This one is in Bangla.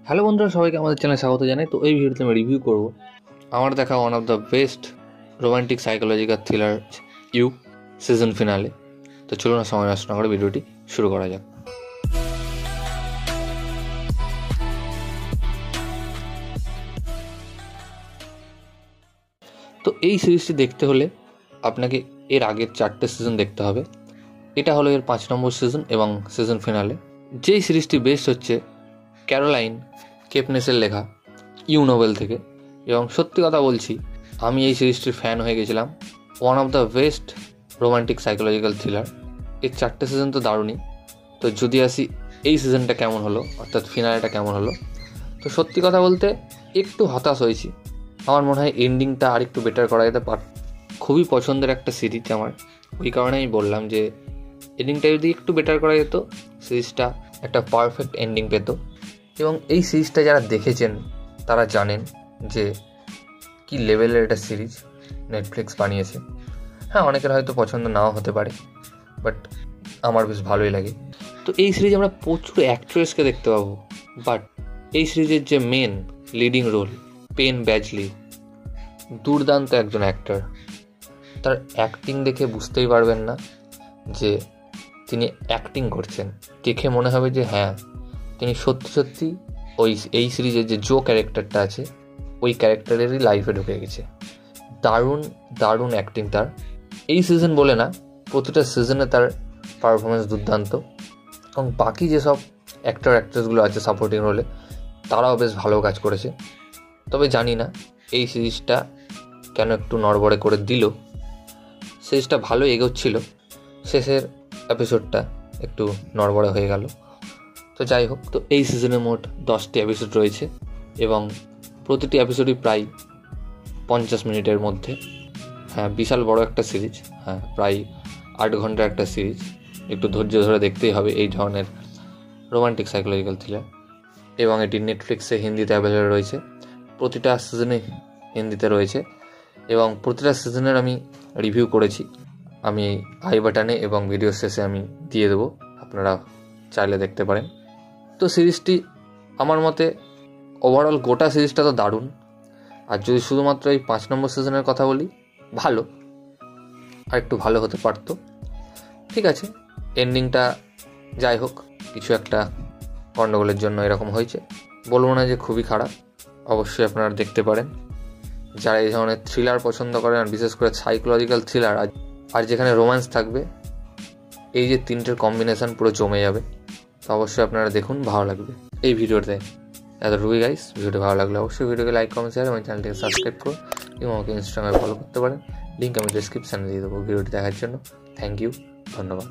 হ্যালো বন্ধুরা, সবাইকে আমাদের চ্যানেলে স্বাগত জানাই। তো এই ভিডিওতে আমি রিভিউ করব আমার দেখা one of the best romantic psychological thriller You season finale. তো চলুন না সময় নষ্ট না করে ভিডিওটি শুরু করা যাক। তো এই সিরিজটি দেখতে হলে আপনাকে এর আগের 4টে সিজন দেখতে হবে। এটা হলো এর 5 নম্বর সিজন এবং সিজন ফিনালে। যেই সিরিজটি বেস্ট হচ্ছে ক্যারোলাইন কেপনেসের লেখা ইউ নোভেল থেকে, এবং সত্যি কথা বলছি আমি এই সিরিজটির ফ্যান হয়ে গেছিলাম। One of the best romantic psychological thriller. এর 4টে সিজন তো দারুণই। তো যদি আসি এই সিজনটা কেমন হলো, অর্থাৎ ফিনালেটা কেমন হলো, তো সত্যি কথা বলতে একটু হতাশ হয়েছি। আমার মনে হয় এন্ডিংটা আর একটু বেটার করা যেতে পারত। খুবই পছন্দের একটা সিরিজ আমার, ওই কারণে আমি বললাম যে এন্ডিংটা যদি একটু বেটার করা যেত সিরিজটা একটা পারফেক্ট এন্ডিং পেত। এবং এই সিরিজটা যারা দেখেছেন তারা জানেন যে কি লেভেলের একটা সিরিজ নেটফ্লিক্স বানিয়েছে। হ্যাঁ, অনেকের হয়তো পছন্দ নাও হতে পারে, বাট আমার বেশ ভালোই লাগে। তো এই সিরিজে আমরা প্রচুর অ্যাক্ট্রেসকে দেখতে পাবো, বাট এই সিরিজের যে মেন লিডিং রোল পেন ব্যাজলি, দুর্দান্ত একজন অ্যাক্টর। তার অ্যাক্টিং দেখে বুঝতেই পারবেন না যে তিনি অ্যাক্টিং করছেন। দেখে মনে হবে যে হ্যাঁ, তিনি সত্যি সত্যি এই সিরিজের যে জো ক্যারেক্টারটা আছে ওই ক্যারেক্টারেরই লাইফে ঢুকে গেছে। দারুণ দারুণ অ্যাক্টিং তার। এই সিজন বলে না, প্রতিটা সিজনে তার পারফরমেন্স দুর্দান্ত। এবং বাকি যেসব অ্যাক্ট্রেসগুলো আছে সাপোর্টিং রোলে, তারাও বেশ ভালো কাজ করেছে। তবে জানি না এই সিরিজটা কেন একটু নড়বড়ে করে দিল। সিরিজটা ভালো এগোচ্ছিল, শেষের এপিসোডটা একটু নড়বড়ে হয়ে গেল। তো যাই হোক, তো এই সিজনে মোট 10টি এপিসোড রয়েছে এবং প্রতিটি এপিসোডই প্রায় 50 মিনিটের মধ্যে। হ্যাঁ, বিশাল বড় একটা সিরিজ। হ্যাঁ, প্রায় 8 ঘন্টার একটা সিরিজ। একটু ধৈর্য ধরে দেখতেই হবে এই ধরনের রোমান্টিক সাইকোলজিক্যাল থ্রিলার। এবং এটি নেটফ্লিক্সে হিন্দিতে অ্যাভেলেবল রয়েছে। প্রতিটা সিজনে হিন্দিতে রয়েছে এবং প্রতিটা সিজনের আমি রিভিউ করেছি। আমি আই বাটনে এবং ভিডিও শেষে আমি দিয়ে দেবো, আপনারা চাইলে দেখতে পারেন। তো সিরিজটি আমার মতে ওভারঅল গোটা সিরিজটা তো দারুণ। আর যদি শুধুমাত্র এই 5 নম্বর সিজনের কথা বলি, ভালো, আর একটু ভালো হতে পারতো। ঠিক আছে, এন্ডিংটা যাই হোক কিছু একটা গণ্ডগোলের জন্য এরকম হয়েছে। বলবো না যে খুবই খারাপ, অবশ্যই আপনারা দেখতে পারেন যারা এই ধরনের থ্রিলার পছন্দ করেন, আর বিশেষ করে সাইকোলজিক্যাল থ্রিলার আর যেখানে রোম্যান্স থাকবে। এই যে 3টের কম্বিনেশন পুরো জমে যাবে। তো অবশ্যই আপনারা দেখুন, ভালো লাগবে। এই ভিডিওতে এতটুকুই গাইস। ভিডিওটি ভালো লাগলে অবশ্যই ভিডিওকে লাইক, কমেন্ট, শেয়ার এবং চ্যানেলটিকে সাবস্ক্রাইব করুন এবং আমাকে ইনস্টাগ্রামে ফলো করতে পারেন। লিঙ্ক আমি ডেসক্রিপশানে দিয়ে দেবো। ভিডিওটি দেখার জন্য থ্যাংক ইউ, ধন্যবাদ।